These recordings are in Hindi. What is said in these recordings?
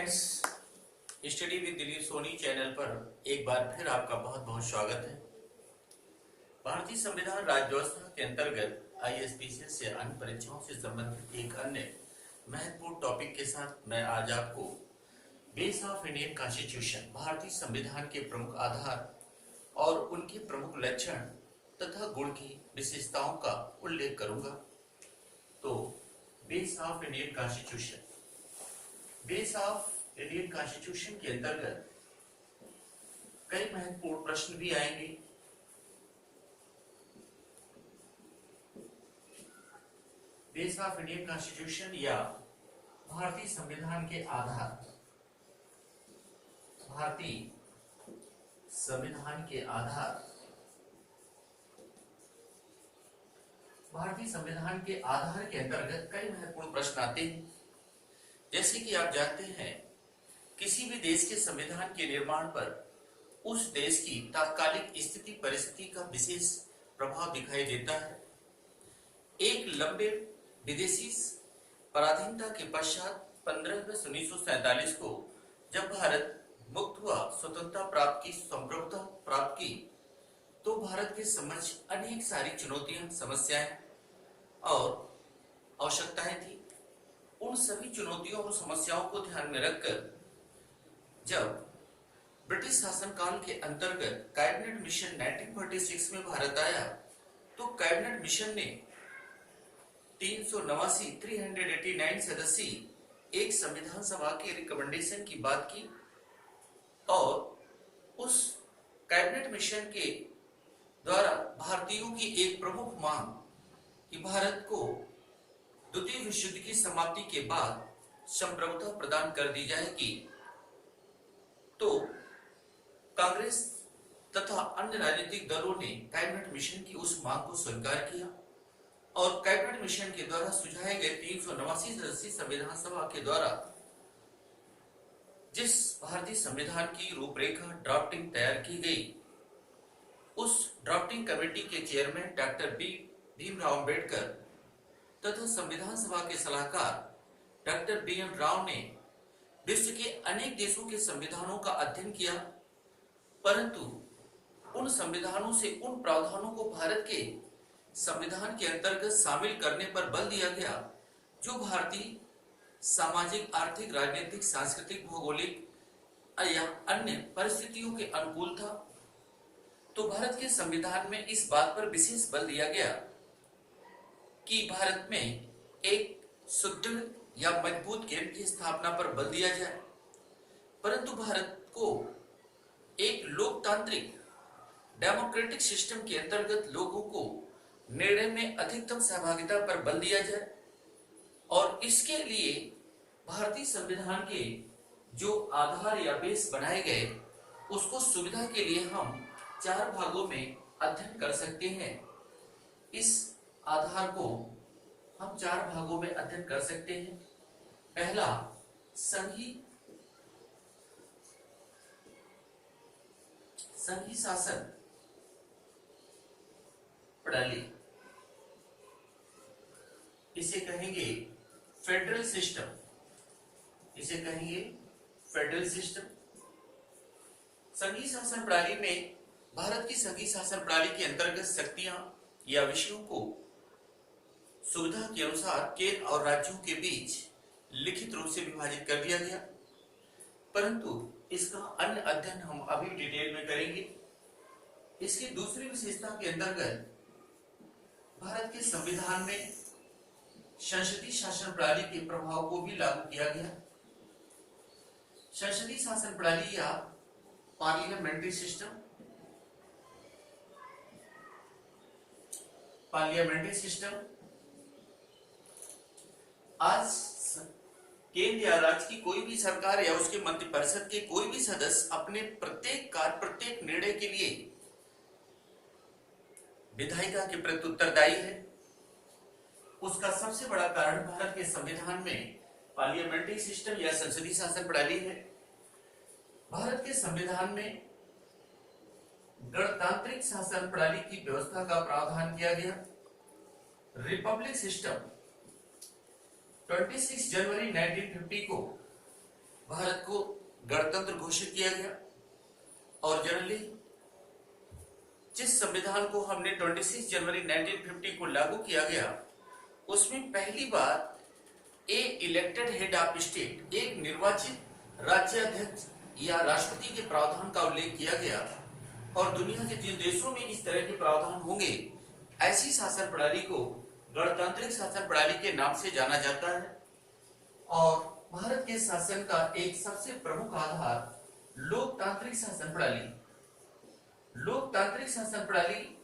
Friends, study with Dilip Soni channel पर एक बार फिर आपका बहुत बहुत स्वागत है। भारतीय संविधान राज्य व्यवस्था के अंतर्गत आईएएस से अन्य परीक्षाओं से संबंधित एक अन्य महत्वपूर्ण टॉपिक के साथ मैं आज आपको बेस ऑफ इंडियन कॉन्स्टिट्यूशन, भारतीय संविधान के प्रमुख आधार और उनके प्रमुख लक्षण तथा गुण की विशेषताओं का उल्लेख करूंगा। तो base of Indian constitution, base of Indian constitution के अंतर्गत कई महत्वपूर्ण प्रश्न भी आएंगे। बेस ऑफ इंडियन कॉन्स्टिट्यूशन या भारतीय संविधान के आधार, भारतीय संविधान के आधार, भारतीय संविधान के आधार के अंतर्गत कई महत्वपूर्ण प्रश्न आते हैं। जैसे कि आप जानते हैं, किसी भी देश के संविधान के निर्माण पर उस देश की तात्कालिक स्थिति परिस्थिति का विशेष प्रभाव दिखाई देता है। एक लंबे विदेशी पराधीनता के पश्चात 15 अगस्त 1947 को जब भारत मुक्त हुआ, स्वतंत्रता प्राप्त की, संप्रभुता प्राप्त की, तो भारत के समक्ष अनेक सारी चुनौतियां, समस्याएं और आवश्यकताएं थी। उन सभी चुनौतियों और समस्याओं को ध्यान में रखकर जब ब्रिटिश शासनकाल के अंतर्गत कैबिनेट मिशन 1946 में भारत आया, तो कैबिनेट मिशन ने 389 सदस्यीय एक संविधान सभा के रिकमेंडेशन की बात की और उस कैबिनेट मिशन के द्वारा भारतीयों की एक प्रमुख मांग कि भारत को द्वितीय विश्व युद्ध की समाप्ति के बाद संप्रभुता प्रदान कर दी जाएगी। तो कांग्रेस तथा अन्य राजनीतिक दलों ने कैबिनेट मिशन की उस मांग को स्वीकार किया और कैबिनेट मिशन के द्वारा सुझाए गए 389 सदस्यीय संविधान सभा के द्वारा जिस भारतीय संविधान की रूपरेखा ड्राफ्टिंग तैयार की गई, उस ड्राफ्टिंग कमेटी के चेयरमैन डॉक्टर भीमराव अंबेडकर तथा संविधान सभा के सलाहकार डॉक्टर BN राव ने विश्व के अनेक देशों के संविधानों का अध्ययन किया, परंतु उन संविधानों से उन प्रावधानों को भारत के संविधान के अंतर्गत शामिल करने पर बल दिया गया जो भारतीय सामाजिक, आर्थिक, राजनीतिक, सांस्कृतिक, भौगोलिक या अन्य परिस्थितियों के अनुकूल था। तो भारत के संविधान में इस बात पर विशेष बल दिया गया कि भारत में एक सुदृढ़ या मजबूत केंद्र की स्थापना पर बल दिया जाए, परंतु भारत को एक लोकतांत्रिक डेमोक्रेटिक सिस्टम के अंतर्गत लोगों को निर्णय में अधिकतम सहभागिता पर बल दिया जाए। और इसके लिए भारतीय संविधान के जो आधार या बेस बनाए गए, उसको सुविधा के लिए हम 4 भागों में अध्ययन कर सकते हैं। इस आधार को हम 4 भागों में अध्ययन कर सकते हैं। पहला, संघीय शासन प्रणाली, इसे कहेंगे फेडरल सिस्टम, इसे कहेंगे फेडरल सिस्टम। संघीय शासन प्रणाली में भारत की संघीय शासन प्रणाली के अंतर्गत शक्तियां या विषयों को सुविधा के अनुसार केंद्र और राज्यों के बीच लिखित रूप से विभाजित कर दिया गया, परंतु इसका अन्य अध्ययन हम अभी डिटेल में करेंगे। इसकी दूसरी विशेषता के अंतर्गत भारत के संविधान में संसदीय शासन प्रणाली के प्रभाव को भी लागू किया गया। संसदीय शासन प्रणाली या पार्लियामेंट्री सिस्टम, पार्लियामेंट्री सिस्टम आज केंद्र या राज्य की कोई भी सरकार या उसके मंत्रिपरिषद के कोई भी सदस्य अपने प्रत्येक कार्य, प्रत्येक निर्णय के लिए विधायिका के प्रति उत्तरदायी है। उसका सबसे बड़ा कारण भारत के संविधान में पार्लियामेंट्री सिस्टम या संसदीय शासन प्रणाली है। भारत के संविधान में गणतांत्रिक शासन प्रणाली की व्यवस्था का प्रावधान किया गया। रिपब्लिक सिस्टम 26 जनवरी 1950 को भारत को गणतंत्र घोषित किया गया और जनरली जिस संविधान को हमने 26 जनवरी 1950 को लागू किया गया उसमें पहली बार ए इलेक्टेड हेड ऑफ स्टेट, एक निर्वाचित राज्याध्यक्ष या राष्ट्रपति के प्रावधान का उल्लेख किया गया और दुनिया के जिन देशों में इस तरह के प्रावधान होंगे ऐसी शासन प्रणाली को गणतांत्रिक शासन प्रणाली के नाम से जाना जाता है। और भारत के शासन का एक सबसे प्रमुख आधार लोकतांत्रिक शासन प्रणाली, लोकतांत्रिक शासन प्रणाली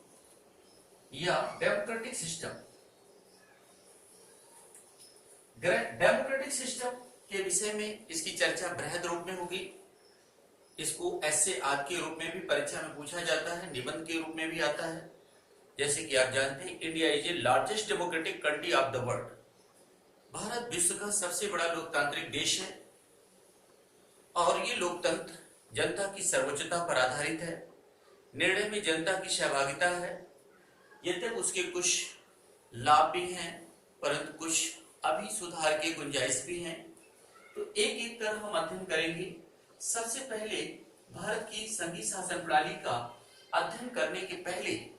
या डेमोक्रेटिक सिस्टम। डेमोक्रेटिक सिस्टम के विषय में इसकी चर्चा बृहद रूप में होगी। इसको ऐसे आज के रूप में भी परीक्षा में पूछा जाता है, निबंध के रूप में भी आता है। जैसे कि आप जानते हैं India is a largest democratic country of the world. Bharat विश्व का सबसे बड़ा लोकतांत्रिक देश है और ये लोकतंत्र जनता की सर्वोच्चता पर आधारित है। निर्णय में जनता की सहभागिता है। यद्यपि उसके कुछ लाभ भी हैं परंतु कुछ अभी सुधार के गुंजाइश भी हैं। तो एक एक कर हम अध्ययन करेंगे। सबसे पहले भारत की संघीय शासन प्रणाली का अध्ययन करने के पहले,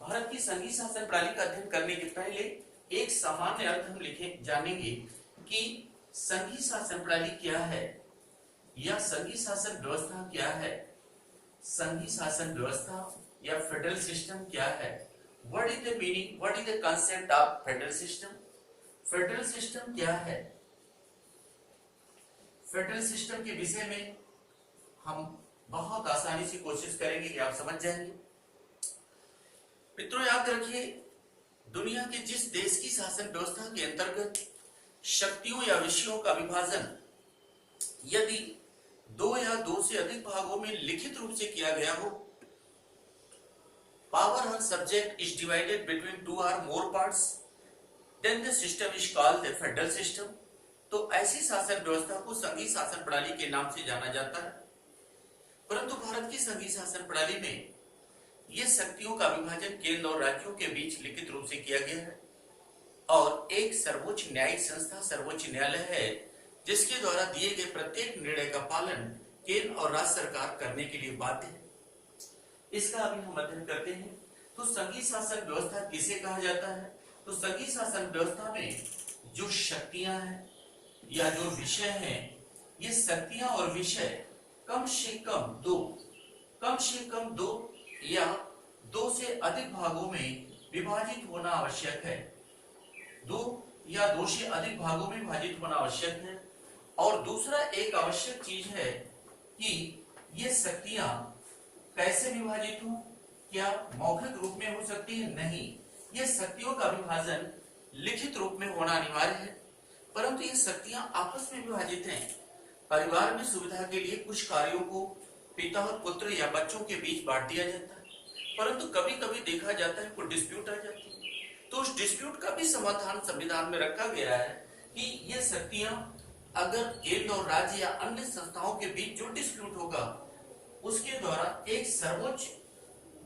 भारत की संघीय शासन प्रणाली का अध्ययन करने के पहले एक सामान्य अर्थ हम जानेंगे कि संघीय शासन प्रणाली क्या है या संघीय शासन व्यवस्था क्या है। संघीय शासन व्यवस्था या फेडरल सिस्टम क्या है? What is the meaning, what is the concept of federal system? Federal system क्या है? फेडरल सिस्टम के विषय में हम बहुत आसानी से कोशिश करेंगे कि आप समझ जाएंगे। मित्रों याद रखिए, दुनिया के जिस देश की शासन व्यवस्था के अंतर्गत शक्तियों या विषयों का विभाजन यदि दो या दो से अधिक भागों में लिखित रूप से किया गया हो, power or subject is divided between two or more parts, then the system is called the federal system. तो ऐसी शासन व्यवस्था को संघीय शासन प्रणाली के नाम से जाना जाता है। परंतु भारत की संघीय शासन प्रणाली में ये शक्तियों का विभाजन केंद्र और राज्यों के बीच लिखित रूप से किया गया है और एक सर्वोच्च न्यायिक संस्था सर्वोच्च न्यायालय है जिसके द्वारा दिए गए प्रत्येक निर्णय का पालन केंद्र और राज्य सरकार करने के लिए बाध्य है। इसका अभी हम अध्ययन करते हैं। तो संघीय शासन व्यवस्था किसे कहा जाता है? तो संघीय शासन व्यवस्था में जो शक्तियां हैं या जो विषय हैं, ये शक्तियां और विषय कम से कम दो या दो से अधिक भागों में विभाजित होना आवश्यक है। दो या दो से अधिक भागों में विभाजित होना आवश्यक है। और दूसरा एक आवश्यक चीज है कि ये शक्तियां कैसे विभाजित हो? क्या मौखिक रूप में हो सकती है? नहीं, ये शक्तियों का विभाजन लिखित रूप में होना अनिवार्य है। परंतु ये शक्तियां आपस में विभाजित हैं। परिवार में सुविधा के लिए कुछ कार्यों को पिता और पुत्र या बच्चों के बीच बांट दिया जाता है, परंतु कभी कभी देखा जाता है कोई डिस्प्यूट आ जाती है। तो उस डिस्प्यूट का भी समाधान संविधान में रखा गया है कि ये शक्तियां अगर केंद्र और राज्य या अन्य संस्थाओं के बीच जो डिस्प्यूट होगा उसके द्वारा एक सर्वोच्च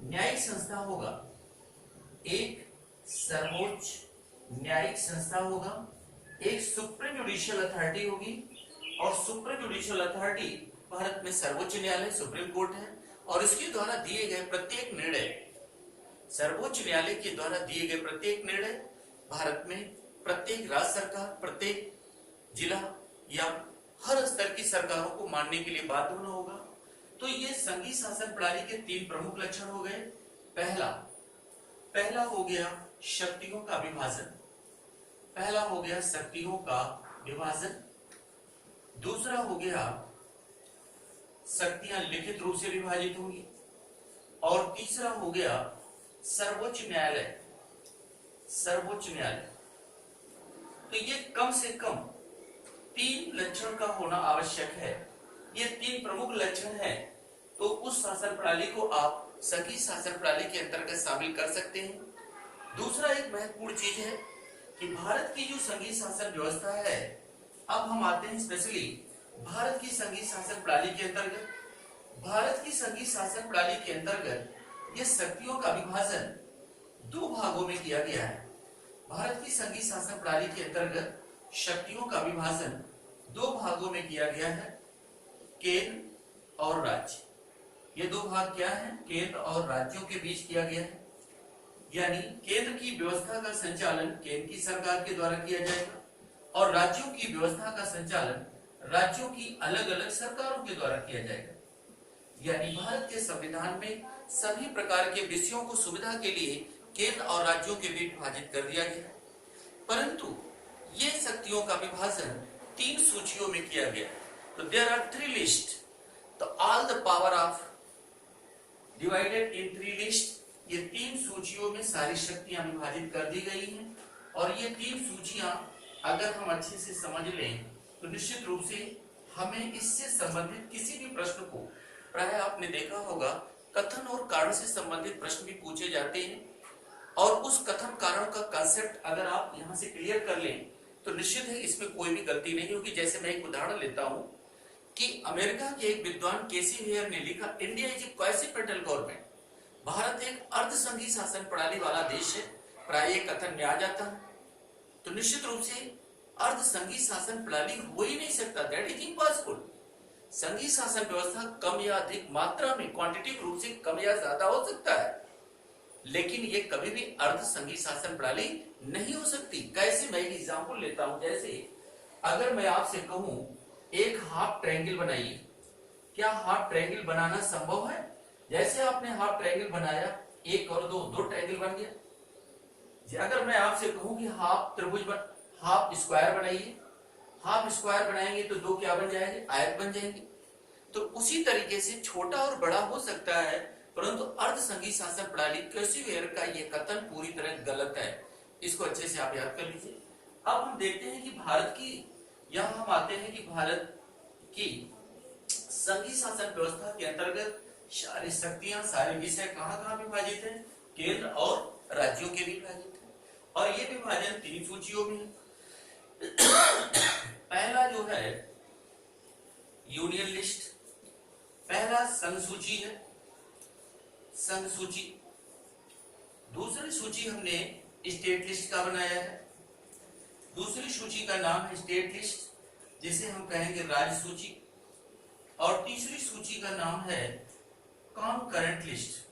न्यायिक संस्था होगा, एक सर्वोच्च न्यायिक संस्था होगा, एक सुप्रीम जुडिशियल अथॉरिटी होगी। और सुप्रीम जुडिशियल अथॉरिटी भारत में सर्वोच्च न्यायालय सुप्रीम कोर्ट है और इसके द्वारा दिए गए प्रत्येक निर्णय, सर्वोच्च न्यायालय के द्वारा दिए गए प्रत्येक निर्णय भारत में प्रत्येक राज्य सरकार, प्रत्येक जिला या हर स्तर की सरकारों को मानने के लिए बाध्य होना होगा। तो ये संघीय शासन प्रणाली के तीन प्रमुख लक्षण हो गए। पहला हो गया शक्तियों का विभाजन, पहला हो गया शक्तियों का विभाजन। दूसरा हो गया शक्तियां लिखित रूप से विभाजित होंगी। और तीसरा हो गया सर्वोच्च न्यायालय, सर्वोच्च न्यायालय। तो ये कम से कम तीन लक्षण का होना आवश्यक है। ये तीन प्रमुख लक्षण हैं। तो उस शासन प्रणाली को आप संघीय शासन प्रणाली के अंतर्गत शामिल कर सकते हैं। दूसरा एक महत्वपूर्ण चीज है कि भारत की जो संघीय शासन व्यवस्था है, अब हम आते हैं स्पेशली भारत की संघीय शासन प्रणाली के अंतर्गत। भारत की संघीय शासन प्रणाली के अंतर्गत ये शक्तियों का विभाजन दो भागों में किया गया है। भारत की संघीय शासन प्रणाली के अंतर्गत शक्तियों का विभाजन दो भागों में किया गया है, केंद्र और राज्य। ये दो भाग क्या है? केंद्र और राज्यों के बीच किया गया है। यानी केंद्र की व्यवस्था का संचालन केंद्र की सरकार के द्वारा किया जाएगा और राज्यों की व्यवस्था का संचालन राज्यों की अलग अलग सरकारों के द्वारा किया जाएगा। यानी भारत के संविधान में सभी प्रकार के विषयों को सुविधा के लिए केंद्र और राज्यों के बीच विभाजित कर दिया गया है। परंतु ये शक्तियों का विभाजन 3 सूचियों में किया गया। तो देयर आर 3 लिस्ट। तो all the power of divided in 3 list. ये 3 सूचियों में सारी शक्तियां विभाजित कर दी गई हैं और ये 3 सूचियां अगर हम अच्छे से समझ लें तो निश्चित रूप से हमें इससे संबंधित किसी भी प्रश्न को, प्राय आपने देखा होगा कथन और कारण से संबंधित प्रश्न भी पूछे जाते हैं और उस कथन कारण का कंसेप्ट अगर आप यहां से क्लियर कर लें तो निश्चित है इसमें कोई भी गलती नहीं होगी। जैसे मैं एक उदाहरण लेता हूं कि अमेरिका के एक विद्वान केसी हेयर ने लिखा, India is a quasi federal government. Bharat एक अर्धसंघीय शासन प्रणाली वाला देश है। प्राय ये कथन में आ जाता है। तो निश्चित रूप से अर्धसंघीय शासन प्रणाली हो ही नहीं सकता, दैट इज इम्पॉसिबल। संघीय शासन व्यवस्था कम या अधिक मात्रा में क्वांटिटिव रूप से कम या ज्यादा हो सकता है, लेकिन ये कभी भी अर्धसंघीय शासन प्रणाली नहीं हो सकती। कैसे? मैं एक एग्जांपल लेता हूं। जैसे अगर मैं आपसे कहूं एक हाफ ट्रायंगल बनाइए, क्या हाफ ट्रायंगल बनाना संभव है? जैसे आपने हाफ ट्रायंगल बनाया, 1 और 2 ट्रायंगल बन गया। अगर मैं आपसे कहूं कि हाफ त्रिभुज हाफ स्क्वायर बनाइए, हाफ स्क्वायर बनाएंगे तो 2 क्या बन जाएंगे? आयत बन जाएंगे। तो उसी तरीके से छोटा और बड़ा हो सकता है, परंतु अर्धसंघीय शासन प्रणाली केसी हेयर का ये कथन पूरी तरह गलत है। इसको अच्छे से आप याद कर लीजिए। अब हम देखते हैं कि भारत की, यहां हम आते हैं कि भारत की संघीय शासन व्यवस्था के अंतर्गत सारी शक्तियां, सारे विषय कहां विभाजित है? केंद्र और राज्यों के विभाजित है और ये विभाजन 3 सूचियों में है। पहला जो है यूनियन लिस्ट, पहला संघ सूची है, संघ सूची। दूसरी सूची हमने स्टेट लिस्ट का बनाया है। दूसरी सूची का नाम है स्टेट लिस्ट, जिसे हम कहेंगे राज्य सूची। और तीसरी सूची का नाम है कॉन्करेंट लिस्ट।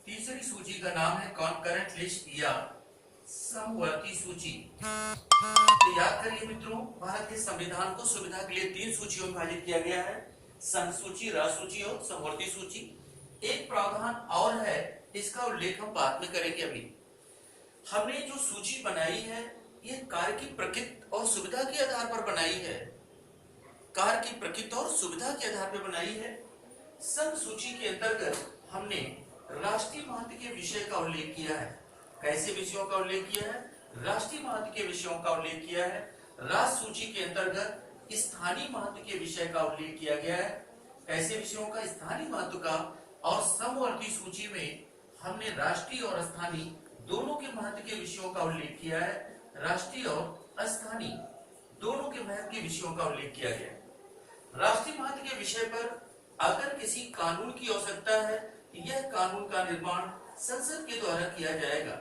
तीसरी सूची का नाम है कॉन्करेंट लिस्ट या समवर्ती सूची। तो याद करिए मित्रों, भारत के संविधान को सुविधा के लिए 3 सूचियों में विभाजित किया गया है, संघ सूची, राज्य सूची और समवर्ती सूची। एक प्रावधान और है, इसका उल्लेख हम बाद में करेंगे। अभी हमने जो सूची बनाई है ये कार्य की प्रकृति और सुविधा के आधार पर बनाई है, कार्य की प्रकृति और सुविधा के आधार पर बनाई है। संघ सूची के अंतर्गत हमने राष्ट्रीय महत्व के विषय का उल्लेख किया है। कैसे विषयों का उल्लेख किया है? राष्ट्रीय महत्व के विषयों का उल्लेख किया है। राज्य सूची के अंतर्गत स्थानीय महत्व के विषय का उल्लेख किया गया है। कैसे विषयों का? स्थानीय महत्व का। और समवर्ती सूची में हमने राष्ट्रीय और स्थानीय दोनों के महत्व के विषयों का उल्लेख किया है। राष्ट्रीय और स्थानीय दोनों के महत्व के विषयों का उल्लेख किया गया है। राष्ट्रीय महत्व के विषय पर अगर किसी कानून की आवश्यकता है, यह कानून का निर्माण संसद के द्वारा किया जाएगा।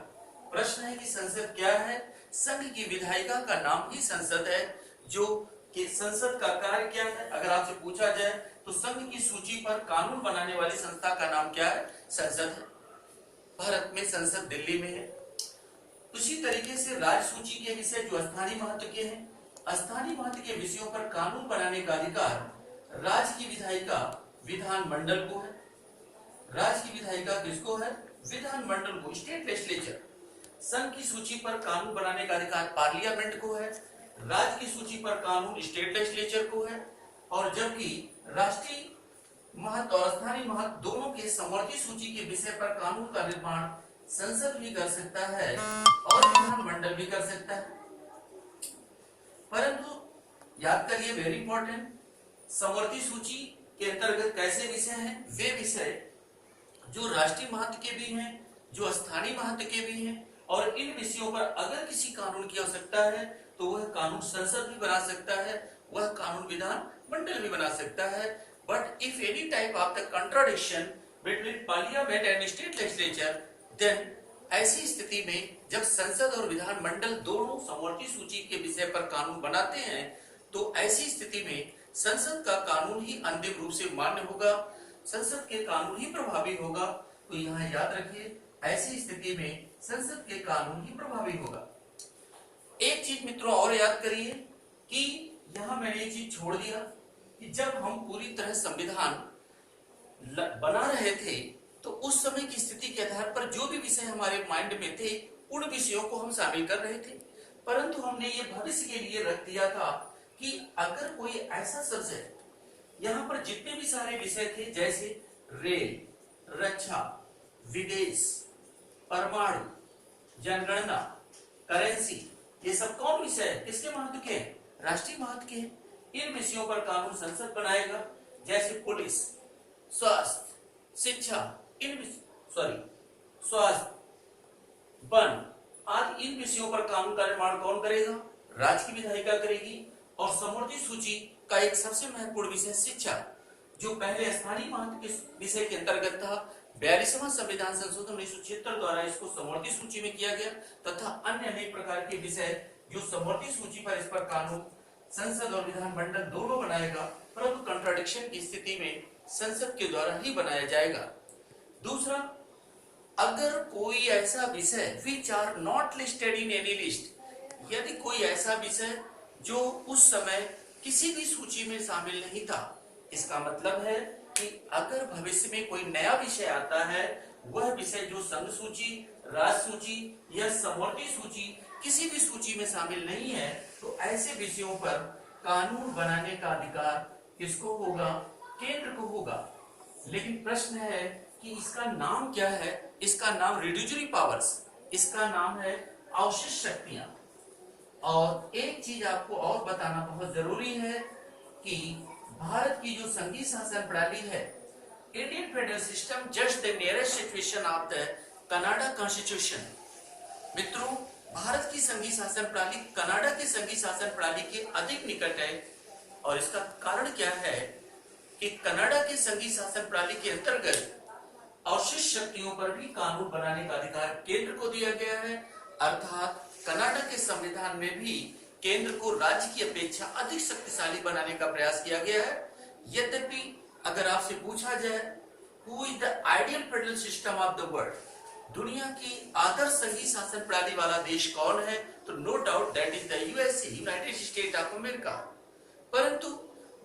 प्रश्न है कि संसद क्या है? संघ की विधायिका का नाम ही संसद है। जो कि संसद का कार्य क्या है अगर आपसे पूछा जाए तो संघ की सूची पर कानून बनाने वाली संस्था का नाम क्या है? संसद है। भारत में संसद दिल्ली में है। उसी तरीके से राज्य सूची के विषय जो स्थानीय महत्व के हैं, स्थानीय महत्व के विषयों पर कानून बनाने का अधिकार राज्य की विधायिका विधानमंडल को है। राज्य की विधायिका किसको है? विधानमंडल को, स्टेट लेजिस्लेचर। संघ की सूची पर कानून बनाने का अधिकार पार्लियामेंट को है। राज्य की सूची पर कानून स्टेट लेजिस्लेचर को है। और जबकि राष्ट्रीय महत्व और स्थानीय महत्व दोनों के समवर्ती सूची के विषय पर कानून का निर्माण संसद भी कर सकता है और विधानमंडल भी कर सकता है। परंतु याद करिए, वेरी इंपॉर्टेंट, समवर्ती सूची के अंतर्गत कैसे विषय हैं? वे विषय जो राष्ट्रीय महत्व के भी हैं, जो स्थानीय महत्व के भी हैं, और इन विषयों पर अगर किसी कानून की आवश्यकता है तो वह कानून संसद भी बना सकता है, वह कानून विधानमंडल भी बना सकता है। But if any type of the contradiction between parliament and state legislature, then ऐसी स्थिति में जब संसद और विधानमंडल दोनों समवर्ती सूची के विषय पर कानून बनाते हैं, तो ऐसी स्थिति में संसद का कानून ही अंतिम रूप से मान्य होगा, संसद के कानून ही प्रभावी होगा। तो यहाँ याद रखिए, ऐसी स्थिति में संसद के कानून ही प्रभावी होगा। एक चीज मित्रों और याद करिए कि यहाँ मैंने एक चीज छोड़ दिया कि जब हम पूरी तरह संविधान बना रहे थे तो उस समय की स्थिति के आधार पर जो भी विषय हमारे माइंड में थे उन विषयों को हम शामिल कर रहे थे, परंतु हमने ये भविष्य के लिए रख दिया था कि अगर कोई ऐसा सब्जेक्ट, यहाँ पर जितने भी सारे विषय थे जैसे रेल, रक्षा, विदेश, परमाणु, जनगणना, करेंसी, ये सब कौन विषय है, किसके महत्व के हैं? राष्ट्रीय महत्व के हैं। इन विषयों पर कानून संसद बनाएगा, जैसे पुलिस, स्वास्थ्य, शिक्षा, स्वास्थ्य, वन आदि इन विषयों पर कानून का निर्माण कौन करेगा? राज्य की विधायिका करेगी। और समवर्ती सूची का एक सबसे महत्वपूर्ण विषय शिक्षा, जो पहले स्थानीय महत्व के विषय के अंतर्गत था, 42वां संविधान संशोधन 1976 द्वारा इसको समवर्ती सूची में किया गया, तथा अन्य अनेक प्रकार के विषय जो समवर्ती सूची पर, इस पर कानून संसद और विधानमंडल दोनों बनाएगा, परंतु कंट्राडिक्शन की स्थिति में संसद के द्वारा ही बनाया जाएगा। दूसरा, अगर कोई ऐसा विषय which are not listed in any list, यदि कोई ऐसा विषय जो उस समय किसी भी सूची में शामिल नहीं था, इसका मतलब है कि अगर भविष्य में कोई नया विषय आता है, वह विषय जो संघ सूची, राज्य सूची या समवर्ती सूची किसी भी सूची में शामिल नहीं है, तो ऐसे विषयों पर कानून बनाने का अधिकार किसको होगा? केंद्र को होगा। लेकिन प्रश्न है कि इसका नाम क्या है? इसका नाम रिड्यूजरी पावर्स, इसका नाम है अवशिष्ट शक्तियां। और एक चीज आपको और बताना बहुत जरूरी है कि भारत की जो संघीय शासन प्रणाली है, Indian federal system just the nearest situation of the Canada constitution. मित्रों, भारत की संघीय शासन प्रणाली कनाडा की संघीय शासन प्रणाली के अधिक निकट है। और इसका कारण क्या है कि कनाडा की संघीय शासन प्रणाली के अंतर्गत अवशिष्ट शक्तियों पर भी कानून बनाने का अधिकार केंद्र को दिया गया है, अर्थात कनाडा के संविधान में भी केंद्र को राज्य की अपेक्षा अधिक शक्तिशाली बनाने का प्रयास किया गया है। यद्यपि अगर आपसे पूछा जाए who is the ideal federal system of the world, दुनिया की आदर्श संघीय शासन प्रणाली वाला देश कौन है, तो no doubt that is the USA, United State of America. परंतु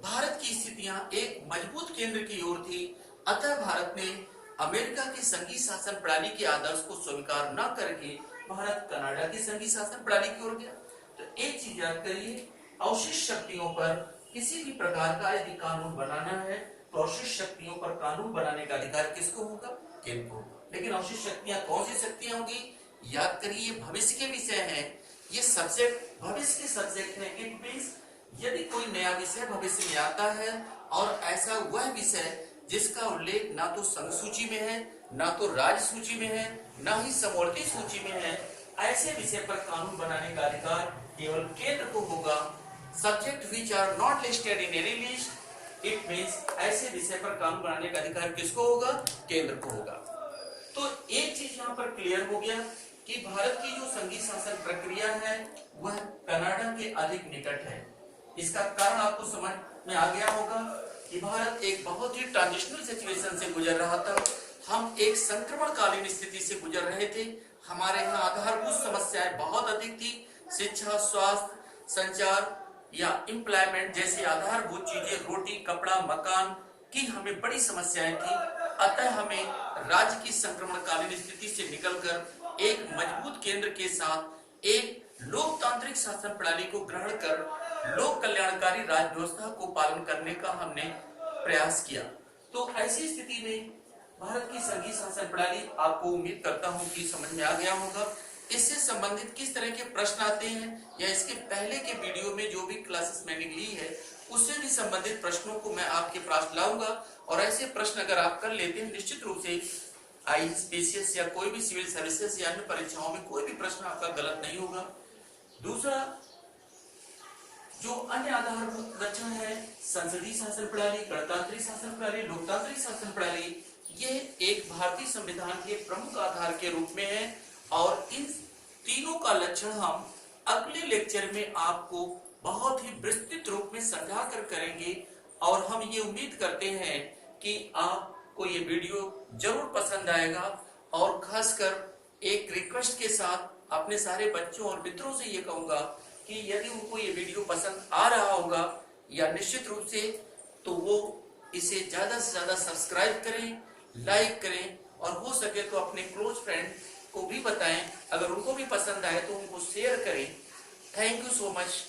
भारत की स्थितियां एक मजबूत केंद्र की ओर थी, अतः भारत ने अमेरिका की संघीय शासन प्रणाली के आदर्श को स्वीकार न करके भारत कनाडा की संघीय शासन प्रणाली की ओर गया। तो एक चीज याद करिए, अवशिष्ट शक्तियों पर किसी भी प्रकार का यदि कानून बनाना है तो अवशिष्ट शक्तियों पर कानून बनाने का अधिकार किसको होगा? केंद्र को। लेकिन अवशिष्ट शक्तियां कौन सी शक्तियां होगी? याद करिए, भविष्य के विषय हैं, ये सब्जेक्ट भविष्य के सब्जेक्ट हैं। इट मींस यदि कोई नया विषय भविष्य में आता है और ऐसा वह विषय जिसका उल्लेख ना तो संघ सूची में है, ना तो राज्य सूची में है, ना ही समवर्ती सूची में है, ऐसे विषय पर कानून बनाने का अधिकार केवल केंद्र को होगा। Subject which are not listed in any list, it means ऐसे विषय पर कानून बनाने का अधिकार किसको होगा? केंद्र को होगा। तो एक चीज यहाँ पर क्लियर हो गया कि भारत की जो संघीय शासन प्रक्रिया है वह कनाडा के अधिक निकट है। इसका कारण आपको समझ में आ गया होगा कि भारत एक बहुत ही ट्रांजिशनल सिचुएशन से गुजर रहा था। हम एक संक्रमणकालीन स्थिति से गुजर रहे थे। हमारे यहाँ आधारभूत समस्याएं बहुत अधिक थी। शिक्षा, स्वास्थ्य, संचार या एम्प्लॉयमेंट जैसी आधारभूत चीजें, रोटी, कपड़ा, मकान की हमें बड़ी समस्याएं थी। अतः हमें राज्य की संक्रमणकालीन स्थिति से निकलकर एक मजबूत केंद्र के साथ एक लोकतांत्रिक शासन प्रणाली को ग्रहण कर लोक कल्याणकारी राज्य व्यवस्था को पालन करने का हमने प्रयास किया। तो ऐसी स्थिति में भारत की संघीय शासन प्रणाली आपको उम्मीद करता हूं कि समझ में आ गया होगा। इससे संबंधित किस तरह के प्रश्न आते हैं या इसके पहले के वीडियो में जो भी क्लासेस मैंने ली है उससे भी संबंधित प्रश्नों को मैं आपके पास लाऊंगा। और ऐसे प्रश्न अगर आप कर लेते हैं, निश्चित रूप से आईएएस या कोई भी सिविल सर्विसेज या अन्य परीक्षाओं में कोई भी प्रश्न आपका गलत नहीं होगा। दूसरा, जो अन्य आधारभूत लक्षण है, संसदीय शासन प्रणाली, गणतांत्रिक शासन प्रणाली, लोकतांत्रिक शासन प्रणाली, ये एक भारतीय संविधान के प्रमुख आधार के रूप में है और इन तीनों का लक्षण हम अगले लेक्चर में आपको बहुत ही विस्तृत रूप में समझा कर करेंगे। और हम ये उम्मीद करते हैं कि आपको ये वीडियो जरूर पसंद आएगा। और खासकर एक रिक्वेस्ट के साथ अपने सारे बच्चों और मित्रों से ये कहूंगा कि यदि उनको ये वीडियो पसंद आ रहा होगा या निश्चित रूप से, तो वो इसे ज्यादा से ज्यादा सब्सक्राइब करें, लाइक करें और हो सके तो अपने क्लोज फ्रेंड को भी बताएं। अगर उनको भी पसंद आए तो उनको शेयर करें। Thank you so much.